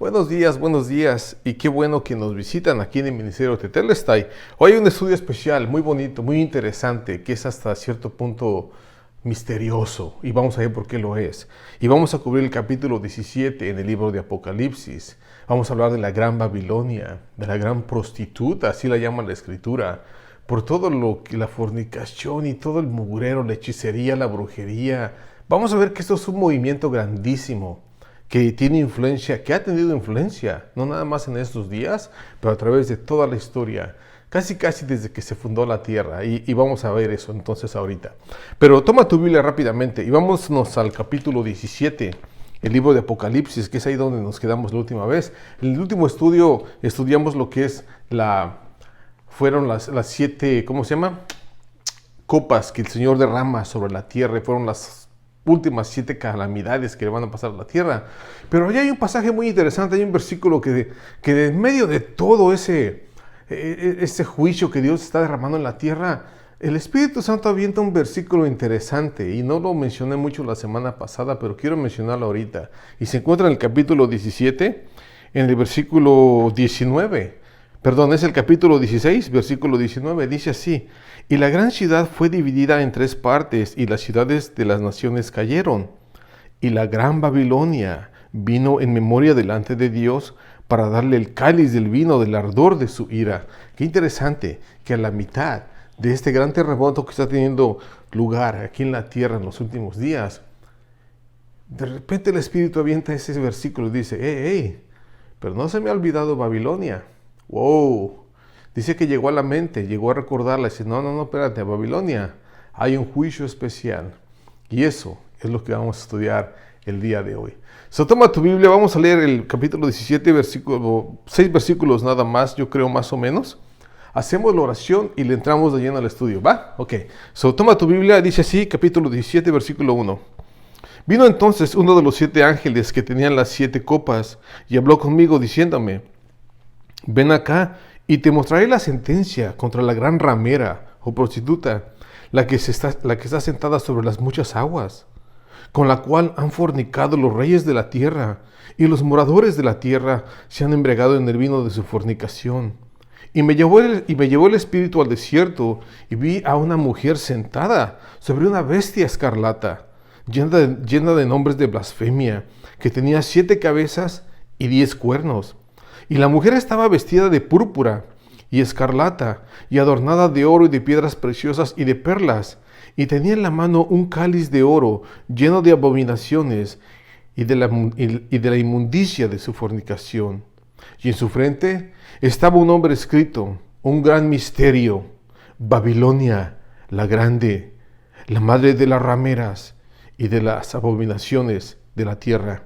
Buenos días y qué bueno que nos visitan aquí en el Ministerio Tetelestai. Hoy hay un estudio especial, muy bonito, muy interesante, que es hasta cierto punto misterioso y vamos a ver por qué lo es. Y vamos a cubrir el capítulo 17 en el libro de Apocalipsis. Vamos a hablar de la gran Babilonia, de la gran prostituta, así la llama la Escritura, por todo lo que la fornicación y todo el mugrero, la hechicería, la brujería. Vamos a ver que esto es un movimiento grandísimo, que tiene influencia, que ha tenido influencia, no nada más en estos días, pero a través de toda la historia, casi desde que se fundó la tierra, y vamos a ver eso entonces ahorita. Pero toma tu Biblia rápidamente y vámonos al capítulo 17, el libro de Apocalipsis, que es ahí donde nos quedamos la última vez. En el último estudio estudiamos lo que es fueron las 7, ¿cómo se llama? Copas que el Señor derrama sobre la tierra, y fueron las últimas 7 calamidades que le van a pasar a la tierra. Pero allá hay un pasaje muy interesante, hay un versículo que en medio de todo ese juicio que Dios está derramando en la tierra, el Espíritu Santo avienta un versículo interesante, y no lo mencioné mucho la semana pasada, pero quiero mencionarlo ahorita. Y se encuentra en el capítulo 17, en el versículo 19. Perdón, es el capítulo 16, versículo 19, dice así: y la gran ciudad fue dividida en 3 partes, y las ciudades de las naciones cayeron. Y la gran Babilonia vino en memoria delante de Dios para darle el cáliz del vino del ardor de su ira. Qué interesante que a la mitad de este gran terremoto que está teniendo lugar aquí en la tierra en los últimos días, de repente el Espíritu avienta ese versículo y dice: pero no se me ha olvidado Babilonia. ¡Wow! Dice que llegó a la mente, llegó a recordarla y dice: no, espérate, Babilonia, hay un juicio especial. Y eso es lo que vamos a estudiar el día de hoy. Toma tu Biblia, vamos a leer el capítulo 17, 6 versículos nada más, yo creo más o menos. Hacemos la oración y le entramos de lleno al estudio, ¿va? Ok. Toma tu Biblia, dice así, capítulo 17, versículo 1. Vino entonces uno de los 7 ángeles que tenían las 7 copas y habló conmigo diciéndome: ven acá y te mostraré la sentencia contra la gran ramera o prostituta, la que está sentada sobre las muchas aguas, con la cual han fornicado los reyes de la tierra, y los moradores de la tierra se han embriagado en el vino de su fornicación. Y me llevó el espíritu al desierto, y vi a una mujer sentada sobre una bestia escarlata, llena de nombres de blasfemia, que tenía 7 cabezas y 10 cuernos. Y la mujer estaba vestida de púrpura y escarlata, y adornada de oro y de piedras preciosas y de perlas, y tenía en la mano un cáliz de oro lleno de abominaciones y de la inmundicia de su fornicación. Y en su frente estaba un nombre escrito, un gran misterio: Babilonia la grande, la madre de las rameras y de las abominaciones de la tierra.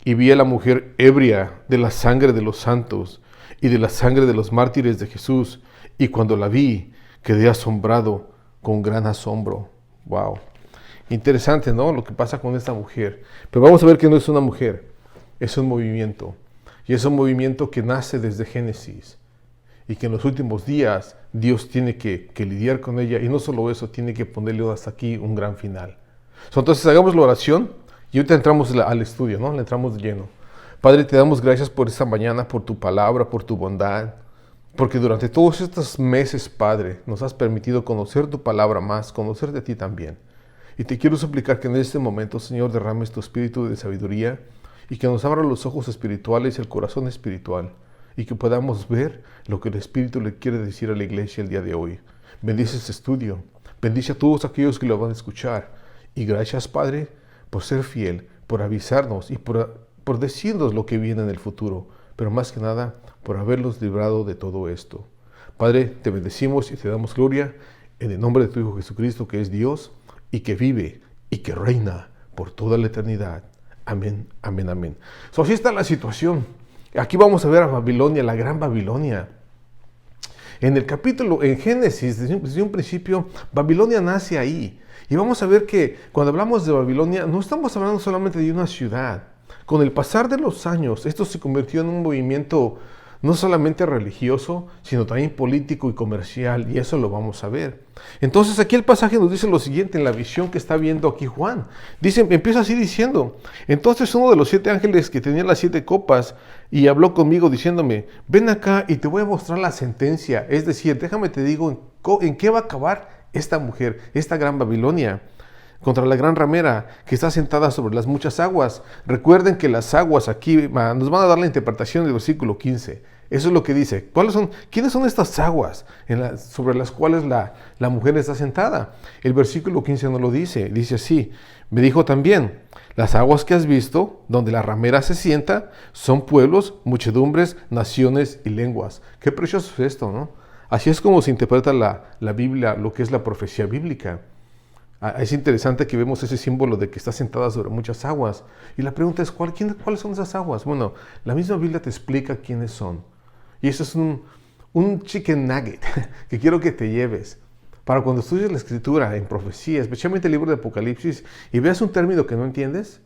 Y vi a la mujer ebria de la sangre de los santos y de la sangre de los mártires de Jesús, y cuando la vi, quedé asombrado con gran asombro. Wow. Interesante, ¿no? Lo que pasa con esta mujer. Pero vamos a ver que no es una mujer, es un movimiento. Y es un movimiento que nace desde Génesis, y que en los últimos días Dios tiene que lidiar con ella, y no solo eso, tiene que ponerle hasta aquí un gran final. Entonces hagamos la oración. Y ahorita entramos al estudio, ¿no? Le entramos de lleno. Padre, te damos gracias por esta mañana, por tu palabra, por tu bondad, porque durante todos estos meses, Padre, nos has permitido conocer tu palabra más, conocer de ti también. Y te quiero suplicar que en este momento, Señor, derrames tu espíritu de sabiduría y que nos abra los ojos espirituales y el corazón espiritual, y que podamos ver lo que el Espíritu le quiere decir a la iglesia el día de hoy. Bendice este estudio, bendice a todos aquellos que lo van a escuchar. Y gracias, Padre, por ser fiel, por avisarnos y por decirnos lo que viene en el futuro, pero más que nada, por haberlos librado de todo esto. Padre, te bendecimos y te damos gloria en el nombre de tu Hijo Jesucristo, que es Dios y que vive y que reina por toda la eternidad. Amén, amén, amén. Así está la situación. Aquí vamos a ver a Babilonia, la gran Babilonia. En Génesis, desde un principio, Babilonia nace ahí. Y vamos a ver que cuando hablamos de Babilonia, no estamos hablando solamente de una ciudad. Con el pasar de los años, esto se convirtió en un movimiento no solamente religioso, sino también político y comercial, y eso lo vamos a ver. Entonces aquí el pasaje nos dice lo siguiente en la visión que está viendo aquí Juan. Dice, empieza así diciendo, entonces uno de los 7 ángeles que tenía las 7 copas y habló conmigo diciéndome, ven acá y te voy a mostrar la sentencia, es decir, déjame te digo en qué va a acabar esta mujer, esta gran Babilonia, contra la gran ramera que está sentada sobre las muchas aguas. Recuerden que las aguas aquí nos van a dar la interpretación del versículo 15. Eso es lo que dice. ¿Quiénes son estas aguas sobre las cuales la mujer está sentada? El versículo 15 no lo dice. Dice así, me dijo también, las aguas que has visto, donde la ramera se sienta, son pueblos, muchedumbres, naciones y lenguas. Qué precioso es esto, ¿no? Así es como se interpreta la Biblia, lo que es la profecía bíblica. Es interesante que vemos ese símbolo de que está sentada sobre muchas aguas. Y la pregunta es, ¿cuáles son esas aguas? Bueno, la misma Biblia te explica quiénes son. Y eso es un chicken nugget que quiero que te lleves. Para cuando estudies la Escritura en profecía, especialmente el libro de Apocalipsis, y veas un término que no entiendes,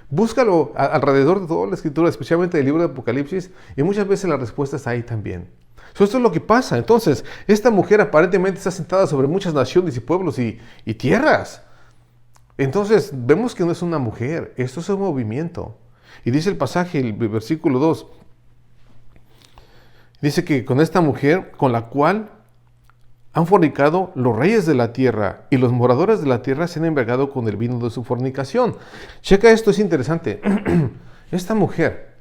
búscalo alrededor de toda la Escritura, especialmente el libro de Apocalipsis, y muchas veces la respuesta está ahí también. Esto es lo que pasa. Entonces, esta mujer aparentemente está sentada sobre muchas naciones y pueblos y tierras. Entonces, vemos que no es una mujer, esto es un movimiento. Y dice el pasaje, el versículo 2, dice que con esta mujer, con la cual han fornicado los reyes de la tierra, y los moradores de la tierra se han embriagado con el vino de su fornicación. Checa esto, es interesante. Esta mujer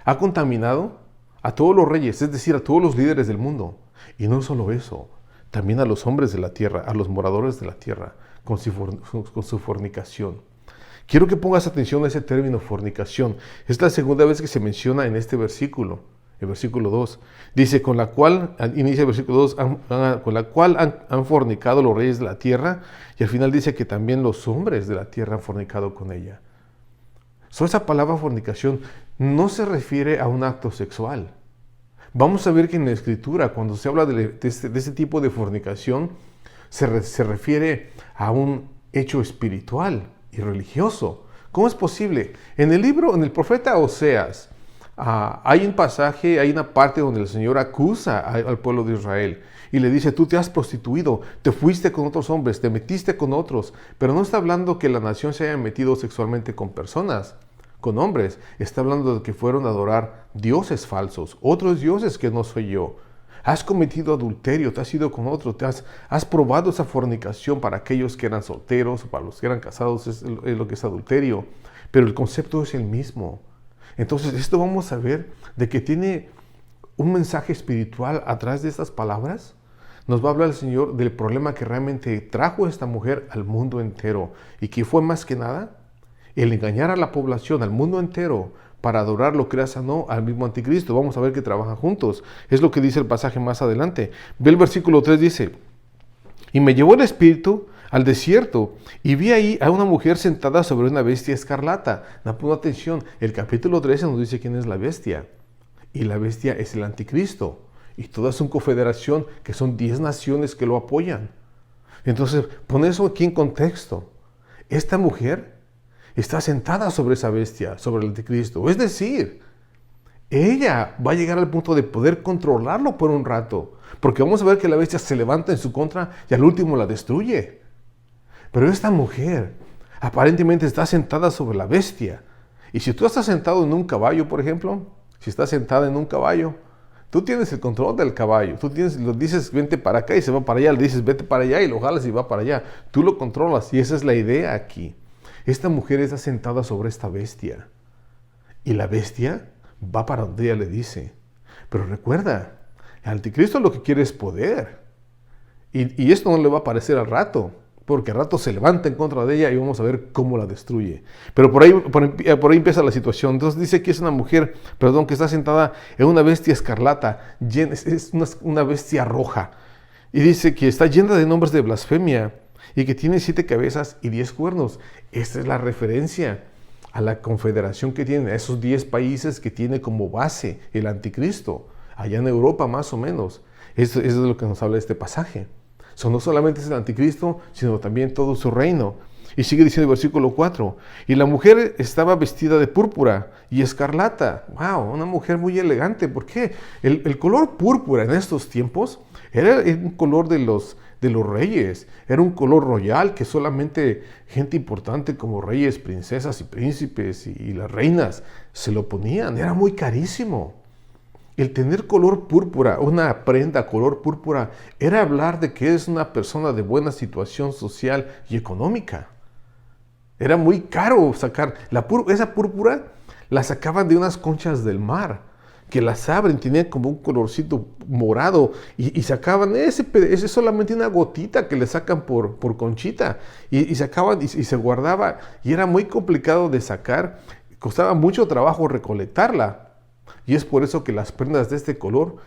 ha contaminado a todos los reyes, es decir, a todos los líderes del mundo. Y no solo eso, también a los hombres de la tierra, a los moradores de la tierra, con su fornicación. Quiero que pongas atención a ese término fornicación. Es la segunda vez que se menciona en este versículo, el versículo 2. Dice, con la cual, inicia el versículo 2, con la cual han fornicado los reyes de la tierra, y al final dice que también los hombres de la tierra han fornicado con ella. Esa palabra fornicación no se refiere a un acto sexual. Vamos a ver que en la Escritura, cuando se habla de este tipo de fornicación, se refiere a un hecho espiritual y religioso. ¿Cómo es posible? En el profeta Oseas, hay un pasaje, hay una parte donde el Señor acusa al pueblo de Israel y le dice, tú te has prostituido, te fuiste con otros hombres, te metiste con otros, pero no está hablando que la nación se haya metido sexualmente con personas, con hombres, está hablando de que fueron a adorar dioses falsos, otros dioses que no soy yo. Has cometido adulterio, te has ido con otro, has probado esa fornicación para aquellos que eran solteros, para los que eran casados, es lo que es adulterio, pero el concepto es el mismo. Entonces, esto vamos a ver de que tiene un mensaje espiritual atrás de estas palabras. Nos va a hablar el Señor del problema que realmente trajo esta mujer al mundo entero y que fue más que nada el engañar a la población, al mundo entero, para adorar, lo creas o no, al mismo anticristo. Vamos a ver que trabajan juntos. Es lo que dice el pasaje más adelante. Ve el versículo 3, dice, y me llevó el espíritu al desierto, y vi ahí a una mujer sentada sobre una bestia escarlata. Pon atención, el capítulo 13 nos dice quién es la bestia. Y la bestia es el anticristo. Y toda es una confederación que son 10 naciones que lo apoyan. Entonces, pon eso aquí en contexto. Esta mujer está sentada sobre esa bestia, sobre el anticristo. Es decir, ella va a llegar al punto de poder controlarlo por un rato. Porque vamos a ver que la bestia se levanta en su contra y al último la destruye. Pero esta mujer aparentemente está sentada sobre la bestia. Y si tú estás sentado en un caballo, por ejemplo, si estás sentada en un caballo, tú tienes el control del caballo. Lo dices, vente para acá y se va para allá. Le dices, vete para allá y lo jalas y va para allá. Tú lo controlas y esa es la idea aquí. Esta mujer está sentada sobre esta bestia. Y la bestia va para donde ella le dice. Pero recuerda, el anticristo lo que quiere es poder. Y esto no le va a parecer al rato. Porque al rato se levanta en contra de ella y vamos a ver cómo la destruye. Pero por ahí empieza la situación. Entonces dice que es una mujer, que está sentada en una bestia escarlata, es una bestia roja. Y dice que está llena de nombres de blasfemia y que tiene 7 cabezas y 10 cuernos. Esta es la referencia a la confederación que tiene, a esos 10 países que tiene como base el anticristo, allá en Europa más o menos. Eso es de lo que nos habla este pasaje. No solamente es el anticristo, sino también todo su reino. Y sigue diciendo el versículo 4. Y la mujer estaba vestida de púrpura y escarlata. ¡Wow! Una mujer muy elegante. ¿Por qué? El color púrpura en estos tiempos era un color de los reyes. Era un color royal que solamente gente importante como reyes, princesas y príncipes y las reinas se lo ponían. Era muy carísimo. El tener color púrpura, una prenda color púrpura, era hablar de que es una persona de buena situación social y económica. Era muy caro sacar. Esa púrpura la sacaban de unas conchas del mar, que las abren, tenían como un colorcito morado, y sacaban ese solamente una gotita que le sacan por conchita, y sacaban y se guardaba, y era muy complicado de sacar, costaba mucho trabajo recolectarla. Y es por eso que las prendas de este color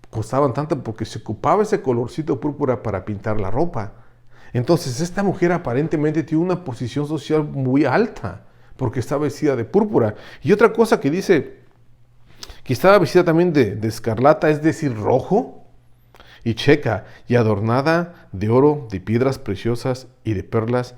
costaban tanto, porque se ocupaba ese colorcito púrpura para pintar la ropa. Entonces esta mujer aparentemente tiene una posición social muy alta, porque está vestida de púrpura. Y otra cosa que dice, que estaba vestida también de escarlata, es decir, rojo, y checa, y adornada de oro, de piedras preciosas y de perlas,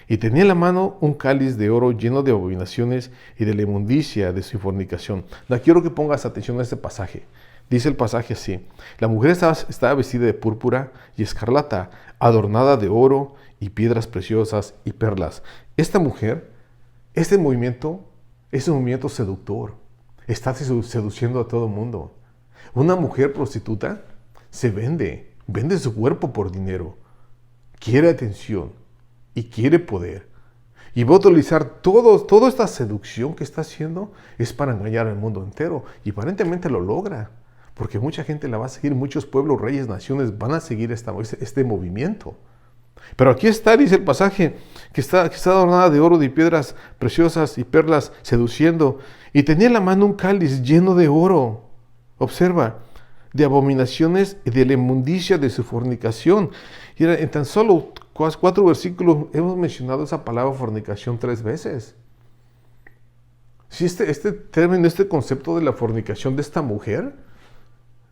y tenía en la mano un cáliz de oro lleno de abominaciones y de la inmundicia de su fornicación. No quiero que pongas atención a este pasaje. Dice el pasaje así: la mujer estaba vestida de púrpura y escarlata, adornada de oro y piedras preciosas y perlas. Esta mujer, este movimiento es un movimiento seductor. Está seduciendo a todo el mundo. Una mujer prostituta se vende su cuerpo por dinero. Quiere atención y quiere poder. Y va a utilizar toda esta seducción que está haciendo es para engañar al mundo entero. Y aparentemente lo logra, porque mucha gente la va a seguir, muchos pueblos, reyes, naciones van a seguir este movimiento. Pero aquí está, dice el pasaje, que está adornada de oro, de piedras preciosas y perlas, seduciendo. Y tenía en la mano un cáliz lleno de oro. Observa, de abominaciones y de la inmundicia de su fornicación. Y en tan solo 4 versículos hemos mencionado esa palabra fornicación 3 veces. Si este término, este concepto de la fornicación de esta mujer,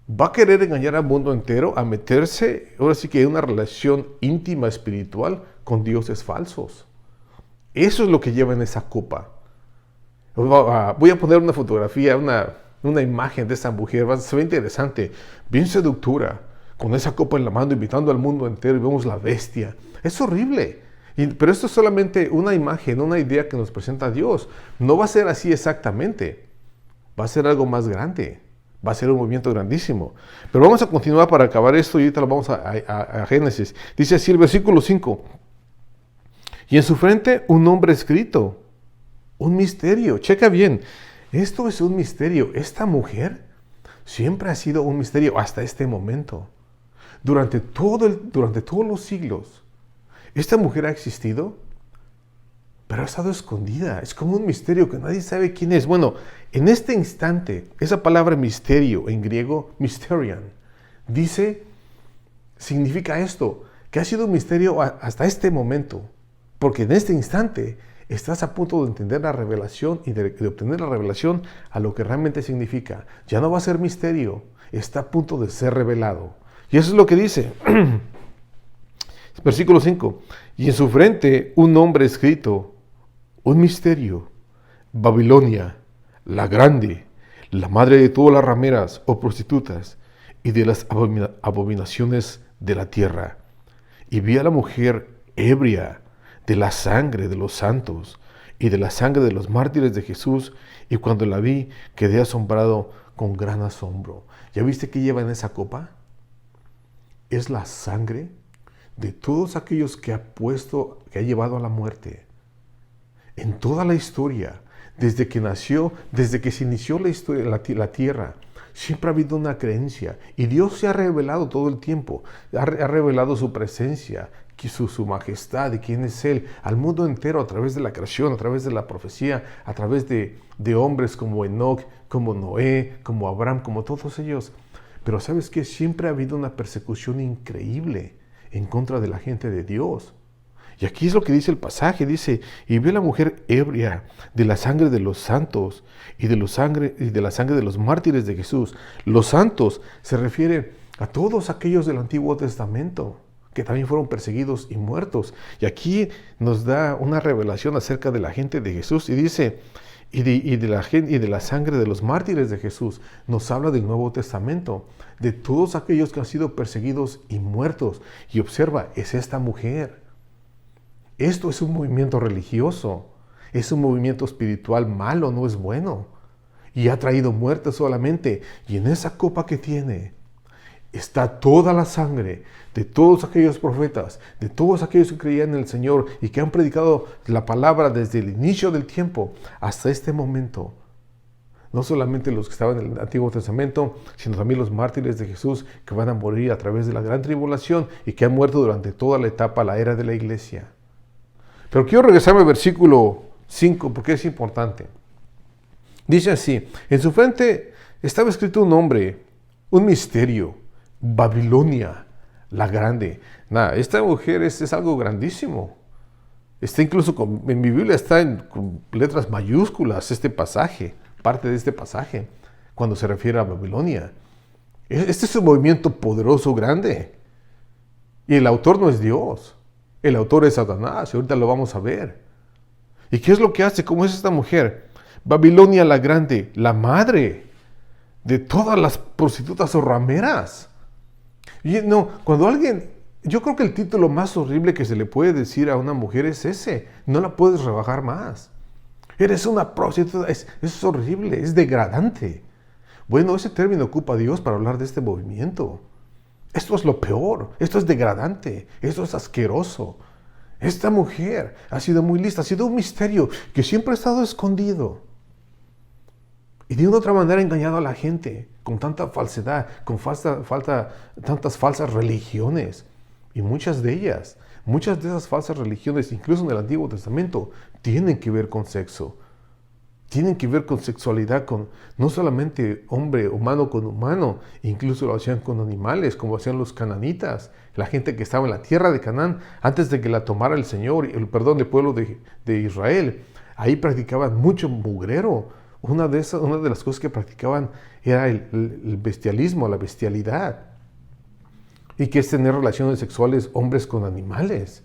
va a querer engañar al mundo entero a meterse, ahora sí que en una relación íntima espiritual con dioses falsos. Eso es lo que lleva en esa copa. Voy a poner una fotografía, una imagen de esa mujer, se ve interesante, bien seductora, con esa copa en la mano, invitando al mundo entero, y vemos la bestia. Es horrible, pero esto es solamente una imagen, una idea que nos presenta Dios. No va a ser así exactamente, va a ser algo más grande, va a ser un movimiento grandísimo. Pero vamos a continuar para acabar esto, y ahorita lo vamos a Génesis. Dice así el versículo 5, y en su frente un nombre escrito, un misterio. Checa bien, esto es un misterio. Esta mujer siempre ha sido un misterio hasta este momento. Durante todos los siglos, esta mujer ha existido, pero ha estado escondida. Es como un misterio que nadie sabe quién es. Bueno, en este instante, esa palabra misterio en griego, mysterion, significa esto, que ha sido un misterio hasta este momento, porque en este instante estás a punto de entender la revelación y de obtener la revelación a lo que realmente significa. Ya no va a ser misterio, está a punto de ser revelado. Y eso es lo que dice. Versículo 5. Y en su frente un nombre escrito, un misterio, Babilonia, la grande, la madre de todas las rameras o prostitutas y de las abominaciones de la tierra. Y vi a la mujer ebria de la sangre de los santos y de la sangre de los mártires de Jesús, y cuando la vi quedé asombrado con gran asombro. ¿Ya viste qué lleva en esa copa? Es la sangre de todos aquellos que ha llevado a la muerte. En toda la historia, desde que se inició la historia, la tierra, siempre ha habido una creencia, y Dios se ha revelado todo el tiempo, ha revelado su presencia, su majestad y quién es Él, al mundo entero a través de la creación, a través de la profecía, a través de hombres como Enoc, como Noé, como Abraham, como todos ellos. Pero ¿sabes qué? Siempre ha habido una persecución increíble en contra de la gente de Dios. Y aquí es lo que dice el pasaje, dice, y vi a la mujer ebria de la sangre de los santos y de la sangre de los mártires de Jesús. Los santos se refiere a todos aquellos del Antiguo Testamento que también fueron perseguidos y muertos. Y aquí nos da una revelación acerca de la gente de Jesús y dice, y de la sangre de los mártires de Jesús. Nos habla del Nuevo Testamento, de todos aquellos que han sido perseguidos y muertos. Y observa, es esta mujer. Esto es un movimiento religioso, es un movimiento espiritual malo, no es bueno. Y ha traído muerte solamente. Y en esa copa que tiene está toda la sangre de todos aquellos profetas, de todos aquellos que creían en el Señor y que han predicado la palabra desde el inicio del tiempo hasta este momento. No solamente los que estaban en el Antiguo Testamento, sino también los mártires de Jesús que van a morir a través de la gran tribulación y que han muerto durante toda la etapa, la era de la iglesia. Pero quiero regresarme al versículo 5 porque es importante. Dice así, en su frente estaba escrito un nombre, un misterio, Babilonia, la grande. Esta mujer es algo grandísimo. Está incluso en mi Biblia está con letras mayúsculas este pasaje, parte de este pasaje, cuando se refiere a Babilonia. Este es un movimiento poderoso, grande. Y el autor no es Dios. El autor es Satanás, y ahorita lo vamos a ver. ¿Y qué es lo que hace? ¿Cómo es esta mujer? Babilonia la grande, la madre de todas las prostitutas o rameras. Y cuando alguien, yo creo que el título más horrible que se le puede decir a una mujer es ese. No la puedes rebajar más. Eres una prostituta, eso es horrible, es degradante. Bueno, ese término ocupa Dios para hablar de este movimiento. Esto es lo peor, esto es degradante, esto es asqueroso. Esta mujer ha sido muy lista, ha sido un misterio que siempre ha estado escondido. Y de una otra manera ha engañado a la gente con tanta falsedad, con tantas falsas religiones. Y muchas de esas falsas religiones, incluso en el Antiguo Testamento, tienen que ver con sexo. Tienen que ver con sexualidad, con no solamente hombre, humano con humano, incluso lo hacían con animales, como hacían los cananitas, la gente que estaba en la tierra de Canaán, antes de que la tomara el Señor, el pueblo de Israel. Ahí practicaban mucho mugrero. Una de las cosas que practicaban era el bestialismo, la bestialidad. Y que es tener relaciones sexuales hombres con animales.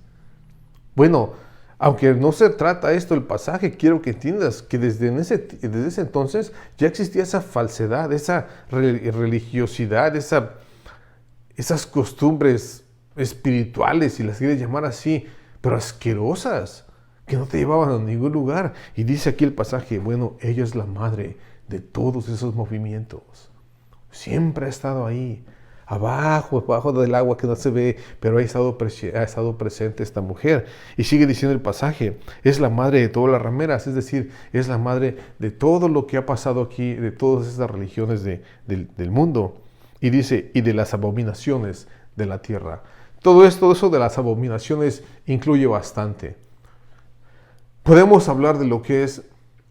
Bueno, aunque no se trata esto el pasaje, quiero que entiendas que desde ese entonces ya existía esa falsedad, esa religiosidad, esas costumbres espirituales, si las quieres llamar así, pero asquerosas, que no te llevaban a ningún lugar. Y dice aquí el pasaje, bueno, ella es la madre de todos esos movimientos. Siempre ha estado ahí, abajo del agua que no se ve, pero ha estado presente esta mujer. Y sigue diciendo el pasaje, es la madre de todas las rameras, es decir, es la madre de todo lo que ha pasado aquí, de todas esas religiones del mundo. Y dice, y de las abominaciones de la tierra. Todo eso de las abominaciones incluye bastante. Podemos hablar de lo que es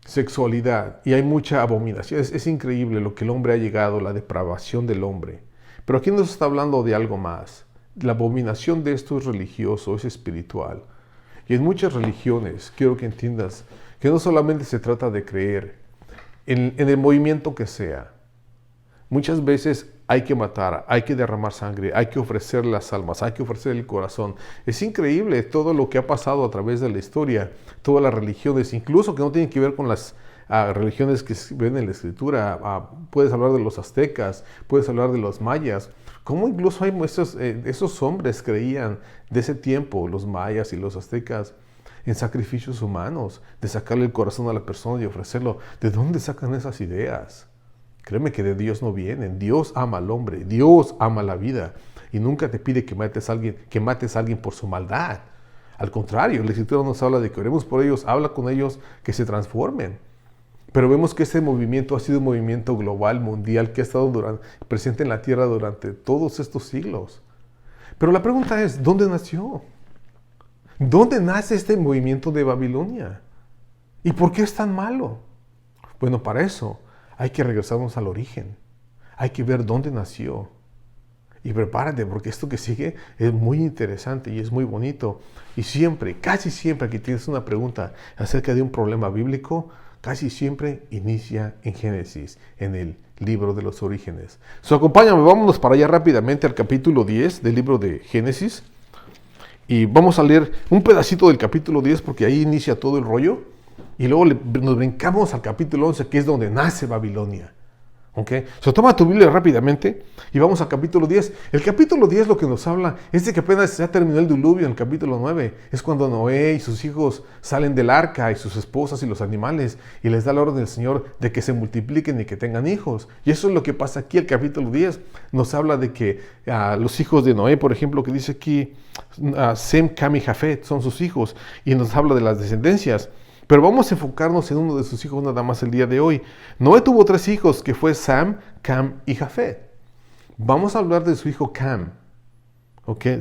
sexualidad y hay mucha abominación. Es increíble lo que el hombre ha llegado, la depravación del hombre. Pero aquí nos está hablando de algo más. La abominación de esto es religioso, es espiritual. Y en muchas religiones, quiero que entiendas que no solamente se trata de creer en el movimiento que sea. Muchas veces hay que matar, hay que derramar sangre, hay que ofrecer las almas, hay que ofrecer el corazón. Es increíble todo lo que ha pasado a través de la historia, todas las religiones, incluso que no tienen que ver con las religiones que se ven en la escritura. Puedes hablar de los aztecas, puedes hablar de los mayas. Cómo incluso hay esos hombres creían de ese tiempo, los mayas y los aztecas, en sacrificios humanos, de sacarle el corazón a la persona y ofrecerlo. ¿De dónde sacan esas ideas? Créeme que de Dios no vienen. Dios ama al hombre, Dios ama la vida y nunca te pide que mates a alguien por su maldad. Al contrario, la Escritura nos habla de que oremos por ellos, habla con ellos que se transformen. Pero vemos que este movimiento ha sido un movimiento global, mundial, que ha estado presente en la tierra durante todos estos siglos. Pero la pregunta es, ¿dónde nació? ¿Dónde nace este movimiento de Babilonia? ¿Y por qué es tan malo? Bueno, para eso hay que regresarnos al origen. Hay que ver dónde nació. Y prepárate, porque esto que sigue es muy interesante y es muy bonito. Y siempre, casi siempre que tienes una pregunta acerca de un problema bíblico, casi siempre inicia en Génesis, en el libro de los orígenes. Acompáñame, vámonos para allá rápidamente al capítulo 10 del libro de Génesis. Y vamos a leer un pedacito del capítulo 10 porque ahí inicia todo el rollo. Y luego nos brincamos al capítulo 11, que es donde nace Babilonia. ¿Ok? So, toma tu Biblia rápidamente y vamos al capítulo 10. El capítulo 10 lo que nos habla es de que apenas ya terminó el diluvio en el capítulo 9. Es cuando Noé y sus hijos salen del arca y sus esposas y los animales y les da la orden del Señor de que se multipliquen y que tengan hijos. Y eso es lo que pasa aquí. El capítulo 10 nos habla de que los hijos de Noé, por ejemplo, que dice aquí Sem, Cam y Jafet son sus hijos y nos habla de las descendencias. Pero vamos a enfocarnos en uno de sus hijos nada más el día de hoy. Noé tuvo 3 hijos, que fue Sam, Cam y Jafet. Vamos a hablar de su hijo Cam. ¿Ok? De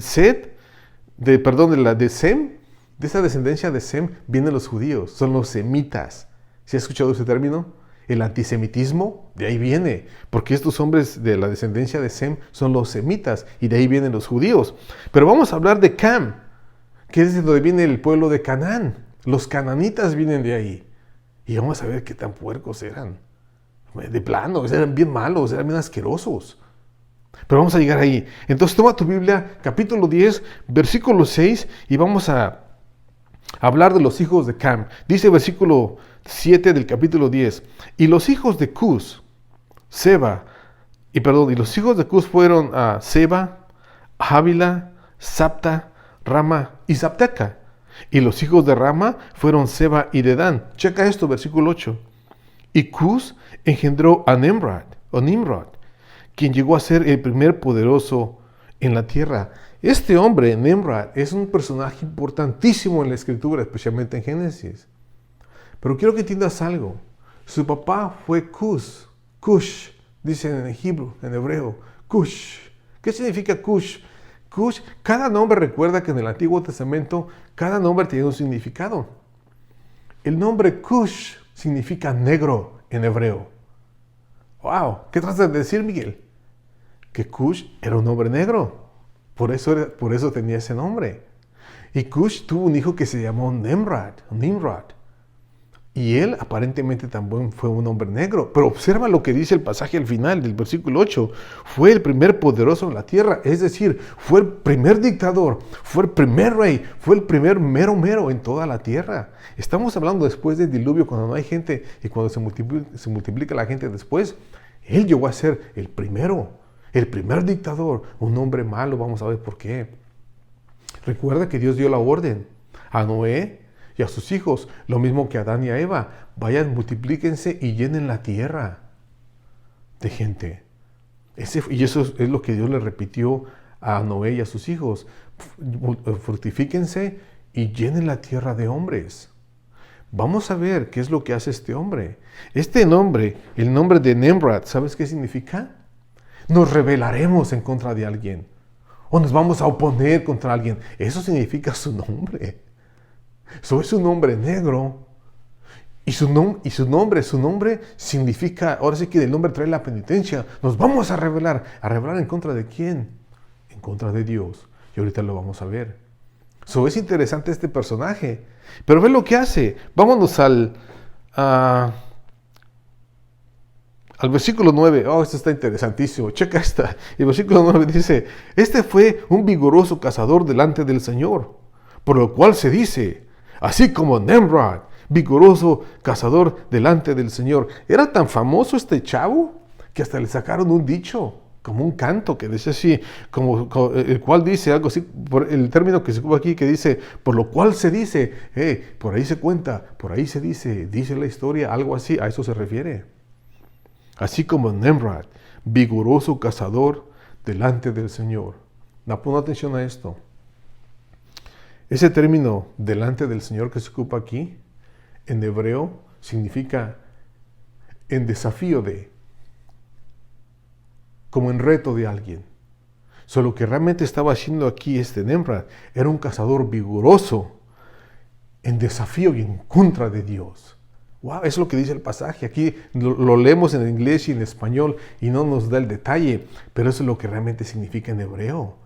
Sem, de esa descendencia de Sem, vienen los judíos, son los semitas. ¿Se ha escuchado ese término? El antisemitismo, de ahí viene, porque estos hombres de la descendencia de Sem son los semitas, y de ahí vienen los judíos. Pero vamos a hablar de Cam, que es de donde viene el pueblo de Canaán. Los cananitas vienen de ahí. Y vamos a ver qué tan puercos eran. De plano, eran bien malos, eran bien asquerosos. Pero vamos a llegar ahí. Entonces toma tu Biblia, capítulo 10, versículo 6, y vamos a hablar de los hijos de Cam. Dice versículo 7 del capítulo 10. Y los hijos de Cus, y los hijos de Cus fueron a Seba, Havila, Sapta, Rama y Sapteca. Y los hijos de Rama fueron Seba y Dedán. Checa esto, versículo 8. Y Cus engendró a Nimrod, quien llegó a ser el primer poderoso en la tierra. Este hombre, Nimrod, es un personaje importantísimo en la escritura, especialmente en Génesis. Pero quiero que entiendas algo. Su papá fue Cush, dicen en hebreo, Cush. ¿Qué significa Cush? Cush, cada nombre recuerda que en el Antiguo Testamento, cada nombre tiene un significado. El nombre Cush significa negro en hebreo. ¡Wow! ¿Qué tratas de decir, Miguel? Que Cush era un hombre negro. Por eso tenía ese nombre. Y Cush tuvo un hijo que se llamó Nimrod. Y él aparentemente también fue un hombre negro. Pero observa lo que dice el pasaje al final del versículo 8. Fue el primer poderoso en la tierra. Es decir, fue el primer dictador, fue el primer rey, fue el primer mero en toda la tierra. Estamos hablando después del diluvio, cuando no hay gente y cuando se multiplica la gente después. Él llegó a ser el primer dictador, un hombre malo. Vamos a ver por qué. Recuerda que Dios dio la orden a Noé y a sus hijos, lo mismo que a Adán y a Eva: vayan, multiplíquense y llenen la tierra de gente. Y eso es lo que Dios le repitió a Noé y a sus hijos: fructifíquense y llenen la tierra de hombres. Vamos a ver qué es lo que hace este hombre. Este nombre, el nombre de Nimrod, ¿sabes qué significa? Nos rebelaremos en contra de alguien, o nos vamos a oponer contra alguien. Eso significa su nombre. Es un hombre negro. Y su nombre significa, ahora sí que el nombre trae la penitencia. Nos vamos a rebelar. ¿A rebelar en contra de quién? En contra de Dios. Y ahorita lo vamos a ver. Es interesante este personaje. Pero ve lo que hace. Vámonos al versículo 9. Esto está interesantísimo. Checa esta. El versículo 9 dice: este fue un vigoroso cazador delante del Señor, por lo cual se dice: así como Nimrod, vigoroso cazador delante del Señor. Era tan famoso este chavo que hasta le sacaron un dicho, como un canto que dice así, el cual dice algo así, por el término que se ocupa aquí, que dice, por lo cual se dice, por ahí se cuenta, por ahí se dice la historia, algo así, a eso se refiere. Así como Nimrod, vigoroso cazador delante del Señor. Pon atención a esto. Ese término, delante del Señor, que se ocupa aquí, en hebreo, significa en desafío de, como en reto de alguien. Lo que realmente estaba haciendo aquí Nimrod era un cazador vigoroso, en desafío y en contra de Dios. Wow, es lo que dice el pasaje. Aquí lo leemos en inglés y en español y no nos da el detalle, pero eso es lo que realmente significa en hebreo.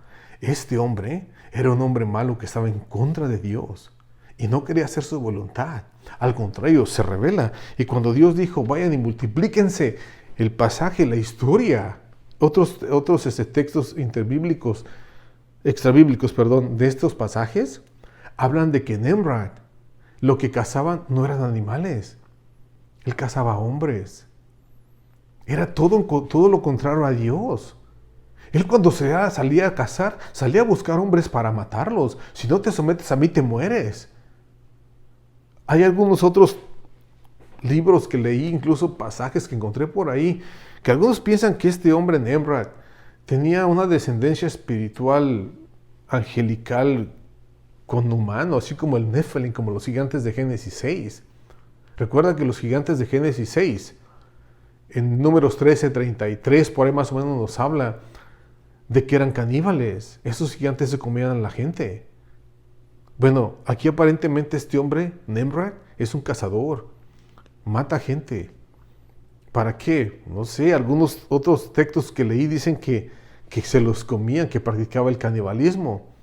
Este hombre era un hombre malo que estaba en contra de Dios y no quería hacer su voluntad. Al contrario, se rebela. Y cuando Dios dijo, vayan y multiplíquense, el pasaje, la historia, otros textos interbíblicos extrabíblicos, perdón, de estos pasajes, hablan de que Nimrod, lo que cazaban no eran animales, él cazaba hombres. Era todo lo contrario a Dios. Él cuando salía a cazar, salía a buscar hombres para matarlos. Si no te sometes a mí, te mueres. Hay algunos otros libros que leí, incluso pasajes que encontré por ahí, que algunos piensan que este hombre Nimrod tenía una descendencia espiritual angelical con humano, así como el Nephilim, como los gigantes de Génesis 6. Recuerda que los gigantes de Génesis 6, en Números 13:33, por ahí más o menos nos habla de que eran caníbales. Esos gigantes se comían a la gente. Bueno, aquí aparentemente este hombre, Nimrod, es un cazador. Mata gente. ¿Para qué? No sé, algunos otros textos que leí dicen que se los comían, que practicaba el canibalismo.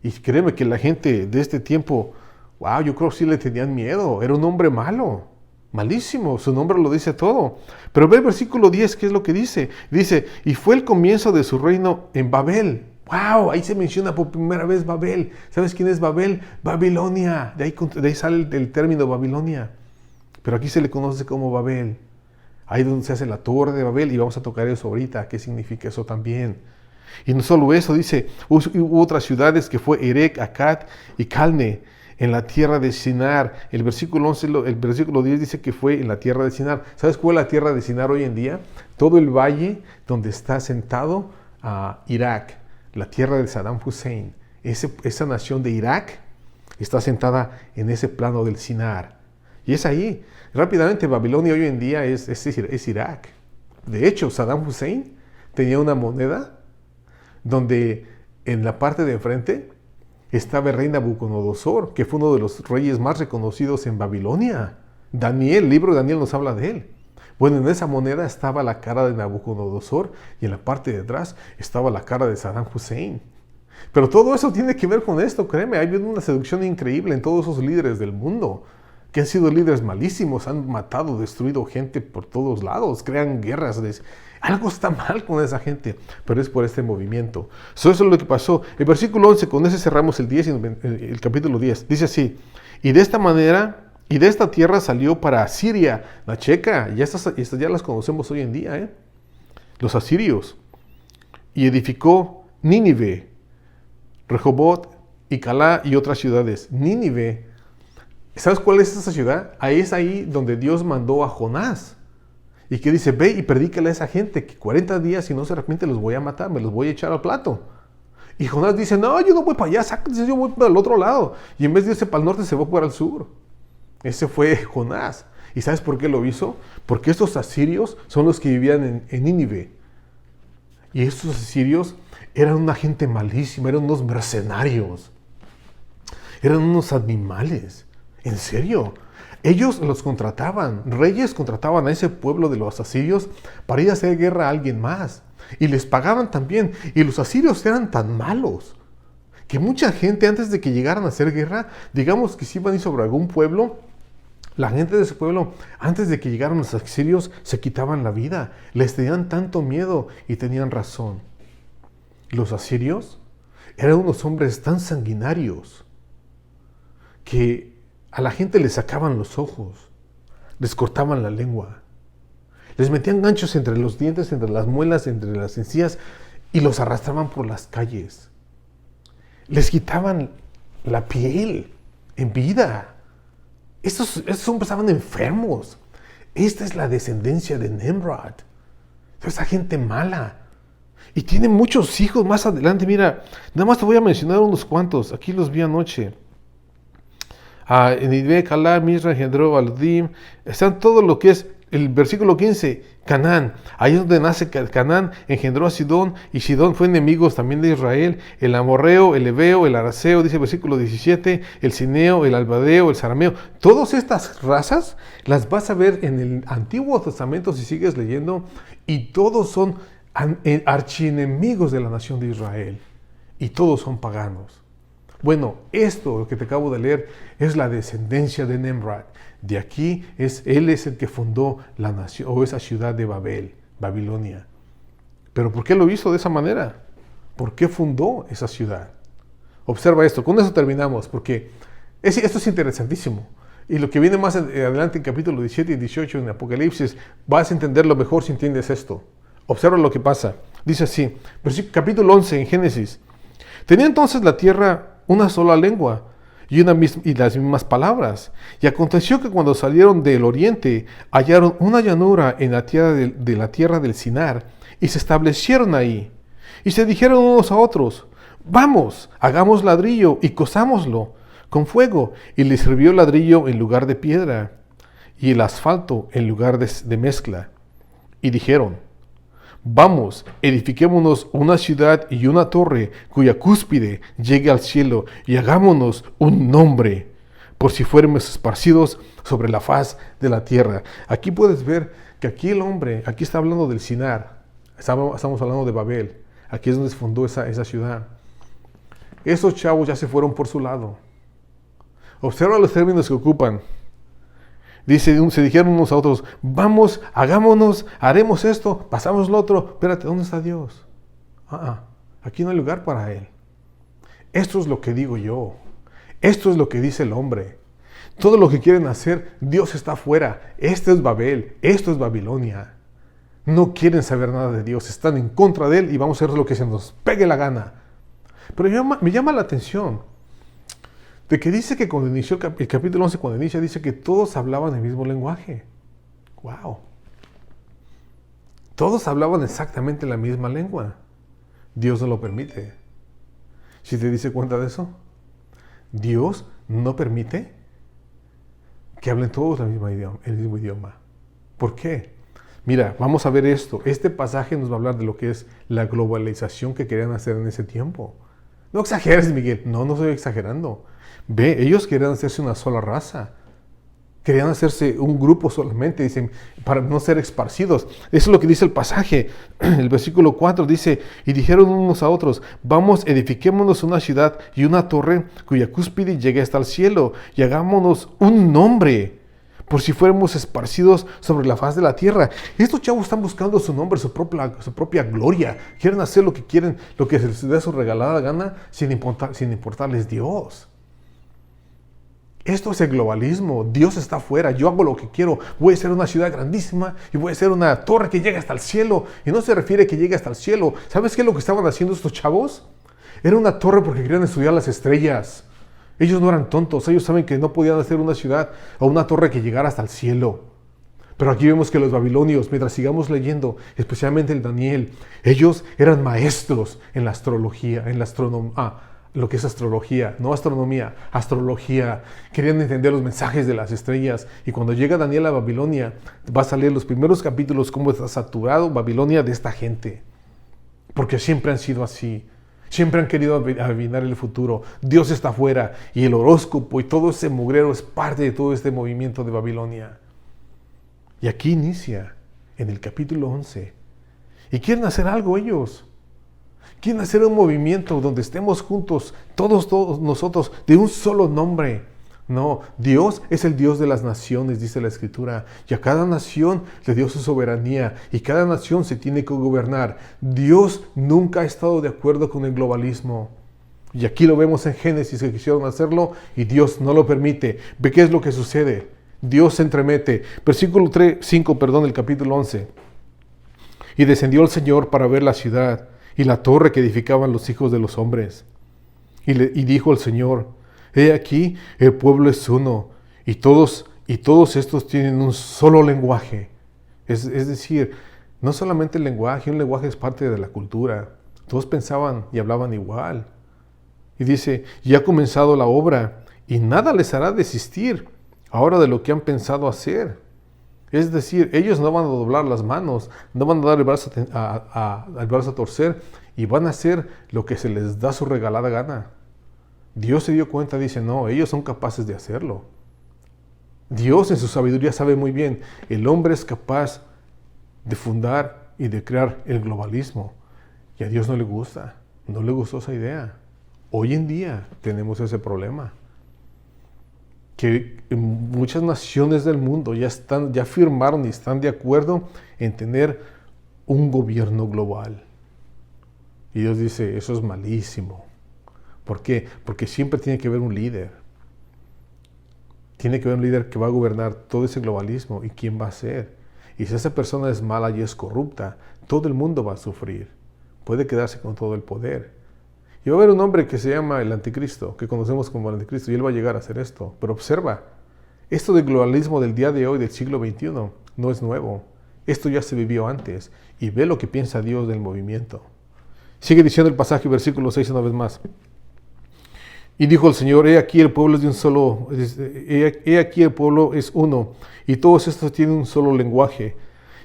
Y créeme que la gente de este tiempo, wow, yo creo que sí le tenían miedo. Era un hombre malo, malísimo, su nombre lo dice todo. Pero ve el versículo 10, ¿qué es lo que dice? Dice, y fue el comienzo de su reino en Babel. Wow, ahí se menciona por primera vez Babel. ¿Sabes quién es Babel? Babilonia. De ahí sale el término Babilonia. Pero aquí se le conoce como Babel. Ahí es donde se hace la torre de Babel y vamos a tocar eso ahorita. ¿Qué significa eso también? Y no solo eso, dice, hubo otras ciudades que fue Erec, Akkad y Calne en la tierra de Sinar. El versículo 10 dice que fue en la tierra de Sinar. ¿Sabes cuál es la tierra de Sinar hoy en día? Todo el valle donde está sentado Irak, la tierra de Saddam Hussein. Esa nación de Irak está sentada en ese plano del Sinar. Y es ahí. Rápidamente, Babilonia hoy en día es Irak. De hecho, Saddam Hussein tenía una moneda donde en la parte de enfrente estaba el rey Nabucodonosor, que fue uno de los reyes más reconocidos en Babilonia. El libro de Daniel nos habla de él. Bueno, en esa moneda estaba la cara de Nabucodonosor y en la parte de atrás estaba la cara de Saddam Hussein. Pero todo eso tiene que ver con esto, créeme, hay una seducción increíble en todos esos líderes del mundo, que han sido líderes malísimos, han matado, destruido gente por todos lados, crean guerras. Algo está mal con esa gente, pero es por este movimiento. Eso es lo que pasó. El versículo 11, con ese cerramos el 10 y el capítulo 10. Dice así, y de esta manera, y de esta tierra salió para Asiria, la checa, y estas ya las conocemos hoy en día, los asirios, y edificó Nínive, Rehobot y Calá y otras ciudades. Nínive, ¿sabes cuál es esa ciudad? Ahí es ahí donde Dios mandó a Jonás. Y que dice, ve y predícale a esa gente que 40 días si no se arrepiente los voy a matar, me los voy a echar al plato. Y Jonás dice, no, yo no voy para allá, sáquense, yo voy para el otro lado. Y en vez de irse para el norte, se va para el sur. Ese fue Jonás. ¿Y sabes por qué lo hizo? Porque estos asirios son los que vivían en Nínive. Y estos asirios eran una gente malísima, eran unos mercenarios. Eran unos animales. ¿En serio? Ellos los contrataban, reyes contrataban a ese pueblo de los asirios para ir a hacer guerra a alguien más. Y les pagaban también. Y los asirios eran tan malos que mucha gente antes de que llegaran a hacer guerra, digamos que si iban a ir sobre algún pueblo, la gente de ese pueblo, antes de que llegaran los asirios, se quitaban la vida. Les tenían tanto miedo y tenían razón. Los asirios eran unos hombres tan sanguinarios que a la gente les sacaban los ojos, les cortaban la lengua, les metían ganchos entre los dientes, entre las muelas, entre las encías y los arrastraban por las calles. Les quitaban la piel en vida. Estos hombres estaban enfermos. Esta es la descendencia de Nimrod. Esa gente mala. Y tiene muchos hijos más adelante. Mira, nada más te voy a mencionar unos cuantos. Aquí los vi anoche. Nínive, Calá, Misra, engendró a Ludim. Están todo lo que es el versículo 15, Canaán. Ahí es donde nace Canaán, engendró a Sidón, y Sidón fue enemigos también de Israel. El amorreo, el heveo, el araceo, dice el versículo 17, el cineo, el albadeo, el sarameo. Todas estas razas las vas a ver en el Antiguo Testamento si sigues leyendo, y todos son archienemigos de la nación de Israel. Y todos son paganos. Bueno, esto que te acabo de leer es la descendencia de Nimrod. De aquí él es el que fundó la nación o esa ciudad de Babel, Babilonia. ¿Pero por qué lo hizo de esa manera? por qué fundó esa ciudad. Observa esto, con eso terminamos, porque esto es interesantísimo. Y lo que viene más adelante en capítulo 17 y 18 en Apocalipsis, vas a entenderlo mejor si entiendes esto. Observa lo que pasa. Dice así, capítulo 11 en Génesis. Tenía entonces la tierra una sola lengua y las mismas palabras. Y aconteció que cuando salieron del oriente, hallaron una llanura en la tierra de la tierra del Sinar, y se establecieron ahí. Y se dijeron unos a otros, vamos, hagamos ladrillo y cosámoslo con fuego. Y les sirvió el ladrillo en lugar de piedra, y el asfalto en lugar de mezcla. Y dijeron, vamos, edifiquémonos una ciudad y una torre cuya cúspide llegue al cielo, y hagámonos un nombre, por si fuéramos esparcidos sobre la faz de la tierra. Aquí puedes ver que aquí aquí está hablando del Sinar, estamos hablando de Babel, aquí es donde se fundó esa ciudad. Esos chavos ya se fueron por su lado. Observa los términos que ocupan. Dice, se dijeron unos a otros, vamos, hagámonos, haremos esto, pasamos lo otro. Espérate, ¿dónde está Dios? Aquí no hay lugar para Él. Esto es lo que digo yo. Esto es lo que dice el hombre. Todo lo que quieren hacer, Dios está afuera. Esto es Babel, esto es Babilonia. No quieren saber nada de Dios, están en contra de Él y vamos a hacer lo que se nos pegue la gana. Pero me llama la atención de que dice que cuando inició el capítulo 11, cuando inicia, dice que todos hablaban el mismo lenguaje. ¡Wow! Todos hablaban exactamente la misma lengua. Dios no lo permite. ¿Sí te diste cuenta de eso? Dios no permite que hablen todos el mismo idioma. ¿Por qué? Mira, vamos a ver esto. Este pasaje nos va a hablar de lo que es la globalización que querían hacer en ese tiempo. No exageres, Miguel. No estoy exagerando. Ve, ellos querían hacerse una sola raza. Querían hacerse un grupo solamente, dicen, para no ser esparcidos. Eso es lo que dice el pasaje. El versículo 4 dice, y dijeron unos a otros, vamos, edifiquémonos una ciudad y una torre cuya cúspide llegue hasta el cielo, y hagámonos un nombre, por si fuéramos esparcidos sobre la faz de la tierra. Estos chavos están buscando su nombre, su propia gloria. Quieren hacer lo que quieren, lo que se les dé su regalada gana, sin importarles Dios. Esto es el globalismo. Dios está afuera. Yo hago lo que quiero. Voy a ser una ciudad grandísima y voy a ser una torre que llegue hasta el cielo. Y no se refiere a que llegue hasta el cielo. ¿Sabes qué es lo que estaban haciendo estos chavos? Era una torre porque querían estudiar las estrellas. Ellos no eran tontos. Ellos saben que no podían hacer una ciudad o una torre que llegara hasta el cielo. Pero aquí vemos que los babilonios, mientras sigamos leyendo, especialmente el Daniel, ellos eran maestros en la astrología, en la astronomía. Lo que es astrología, no astronomía, astrología. Querían entender los mensajes de las estrellas. Y cuando llega Daniel a Babilonia, vas a leer los primeros capítulos cómo está saturado Babilonia de esta gente. Porque siempre han sido así. Siempre han querido adivinar el futuro. Dios está afuera y el horóscopo y todo ese mugrero es parte de todo este movimiento de Babilonia. Y aquí inicia en el capítulo 11. Y quieren hacer algo ellos. Quieren hacer un movimiento donde estemos juntos, todos nosotros, de un solo nombre. No, Dios es el Dios de las naciones, dice la Escritura. Y a cada nación le dio su soberanía. Y cada nación se tiene que gobernar. Dios nunca ha estado de acuerdo con el globalismo. Y aquí lo vemos en Génesis, que quisieron hacerlo y Dios no lo permite. Ve qué es lo que sucede. Dios se entremete. Versículo 5, del capítulo 11. Y descendió el Señor para ver la ciudad y la torre que edificaban los hijos de los hombres. Y dijo el Señor, he aquí, el pueblo es uno, y todos estos tienen un solo lenguaje. Es decir, no solamente el lenguaje, un lenguaje es parte de la cultura. Todos pensaban y hablaban igual. Y dice, ya ha comenzado la obra, y nada les hará desistir ahora de lo que han pensado hacer. Es decir, ellos no van a doblar las manos, no van a dar el brazo a torcer y van a hacer lo que se les da su regalada gana. Dios se dio cuenta, dice, no, ellos son capaces de hacerlo. Dios en su sabiduría sabe muy bien, el hombre es capaz de fundar y de crear el globalismo. Y a Dios no le gustó esa idea. Hoy en día tenemos ese problema. Que muchas naciones del mundo ya firmaron y están de acuerdo en tener un gobierno global. Y Dios dice, eso es malísimo. ¿Por qué? Porque siempre tiene que haber un líder. Tiene que haber un líder que va a gobernar todo ese globalismo. ¿Y quién va a ser? Y si esa persona es mala y es corrupta, todo el mundo va a sufrir. Puede quedarse con todo el poder. Y va a haber un hombre que se llama el Anticristo, que conocemos como el Anticristo, y él va a llegar a hacer esto. Pero observa, esto del globalismo del día de hoy, del siglo XXI, no es nuevo. Esto ya se vivió antes. Y ve lo que piensa Dios del movimiento. Sigue diciendo el pasaje, versículo 6 una vez más. Y dijo el Señor, he aquí el pueblo es de un solo, he aquí el pueblo es uno, y todos estos tienen un solo lenguaje.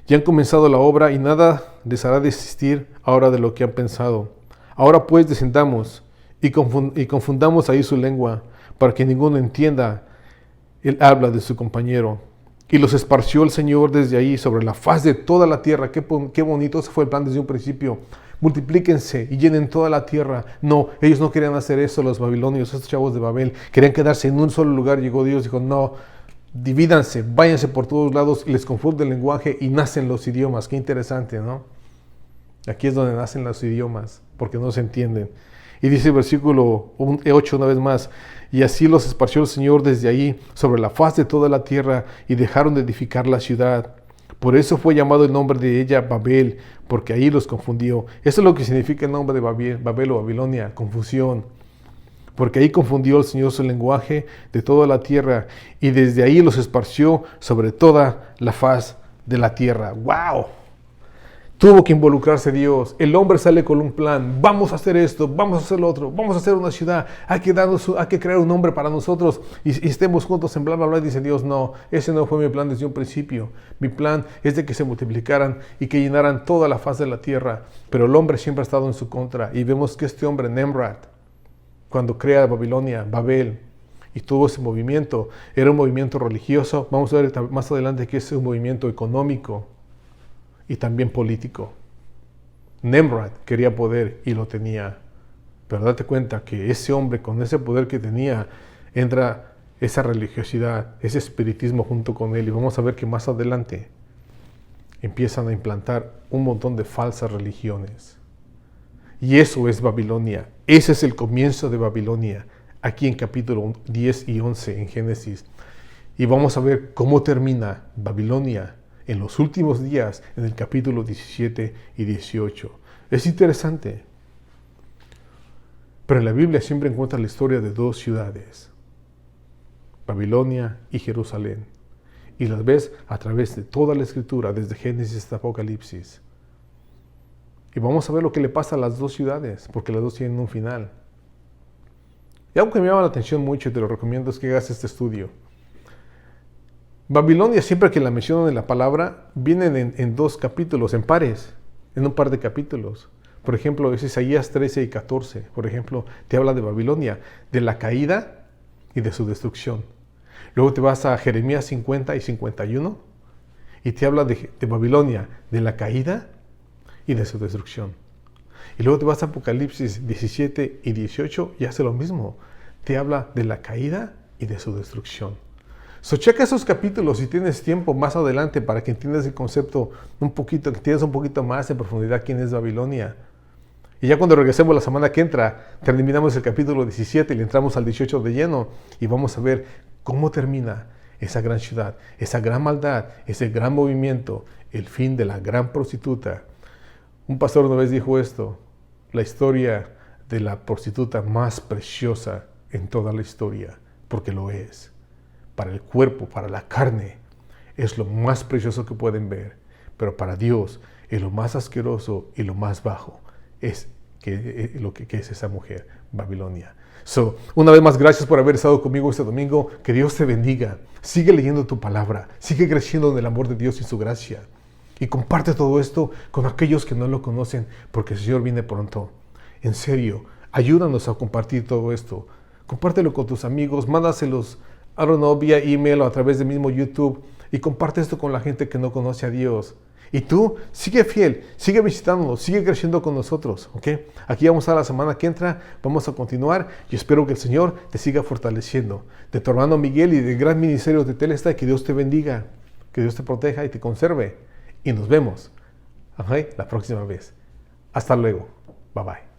Ya han comenzado la obra y nada les hará desistir ahora de lo que han pensado. Ahora pues descendamos y confundamos ahí su lengua, para que ninguno entienda el habla de su compañero. Y los esparció el Señor desde ahí sobre la faz de toda la tierra. Qué bonito, ese fue el plan desde un principio. Multiplíquense y llenen toda la tierra. No, ellos no querían hacer eso, los babilonios, estos chavos de Babel. Querían quedarse en un solo lugar. Llegó Dios y dijo, no, divídanse, váyanse por todos lados. Y les confunde el lenguaje y nacen los idiomas. Qué interesante, ¿no? Aquí es donde nacen los idiomas, porque no se entienden. Y dice el versículo 8 una vez más, y así los esparció el Señor desde ahí sobre la faz de toda la tierra y dejaron de edificar la ciudad. Por eso fue llamado el nombre de ella Babel, porque ahí los confundió. Eso es lo que significa el nombre de Babel o Babilonia, confusión. Porque ahí confundió el Señor su lenguaje de toda la tierra y desde ahí los esparció sobre toda la faz de la tierra. ¡Wow! Tuvo que involucrarse Dios. El hombre sale con un plan. Vamos a hacer esto, vamos a hacer lo otro, vamos a hacer una ciudad. Hay que crear un nombre para nosotros y estemos juntos en bla, bla, bla. Dice Dios, no, ese no fue mi plan desde un principio. Mi plan es de que se multiplicaran y que llenaran toda la faz de la tierra. Pero el hombre siempre ha estado en su contra. Y vemos que este hombre, Nimrod, cuando crea Babilonia, Babel, y todo ese movimiento, era un movimiento religioso. Vamos a ver más adelante que es un movimiento económico y también político. Nimrod quería poder y lo tenía. Pero date cuenta que ese hombre, con ese poder que tenía, entra esa religiosidad, ese espiritismo junto con él. Y vamos a ver que más adelante empiezan a implantar un montón de falsas religiones. Y eso es Babilonia. Ese es el comienzo de Babilonia, aquí en capítulo 10 y 11 en Génesis. Y vamos a ver cómo termina Babilonia en los últimos días, en el capítulo 17 y 18. Es interesante. Pero en la Biblia siempre encuentras la historia de dos ciudades, Babilonia y Jerusalén. Y las ves a través de toda la Escritura, desde Génesis hasta Apocalipsis. Y vamos a ver lo que le pasa a las dos ciudades, porque las dos tienen un final. Y algo que me llama la atención mucho y te lo recomiendo es que hagas este estudio. Babilonia, siempre que la mencionan en la palabra, vienen en dos capítulos, en pares, en un par de capítulos. Por ejemplo, es Isaías 13 y 14. Por ejemplo, te habla de Babilonia, de la caída y de su destrucción. Luego te vas a Jeremías 50 y 51 y te habla de Babilonia, de la caída y de su destrucción. Y luego te vas a Apocalipsis 17 y 18 y hace lo mismo. Te habla de la caída y de su destrucción. Checa esos capítulos si tienes tiempo más adelante para que entiendas el concepto un poquito, que entiendas un poquito más en profundidad quién es Babilonia. Y ya cuando regresemos la semana que entra, terminamos el capítulo 17 y le entramos al 18 de lleno y vamos a ver cómo termina esa gran ciudad, esa gran maldad, ese gran movimiento, el fin de la gran prostituta. Un pastor una vez dijo esto, la historia de la prostituta más preciosa en toda la historia, porque lo es. Para el cuerpo, para la carne, es lo más precioso que pueden ver. Pero para Dios es lo más asqueroso y lo más bajo. Es lo que es esa mujer, Babilonia. Una vez más, gracias por haber estado conmigo este domingo. Que Dios te bendiga. Sigue leyendo tu palabra. Sigue creciendo en el amor de Dios y su gracia. Y comparte todo esto con aquellos que no lo conocen, porque el Señor viene pronto. En serio, ayúdanos a compartir todo esto. Compártelo con tus amigos, mándaselos vía email o a través del mismo YouTube y comparte esto con la gente que no conoce a Dios. Y tú, sigue fiel, sigue visitándonos, sigue creciendo con nosotros, ¿ok? Aquí vamos a la semana que entra, vamos a continuar y espero que el Señor te siga fortaleciendo. De tu hermano Miguel y del gran ministerio de Telesta, que Dios te bendiga, que Dios te proteja y te conserve. Y nos vemos la próxima vez. Hasta luego. Bye bye.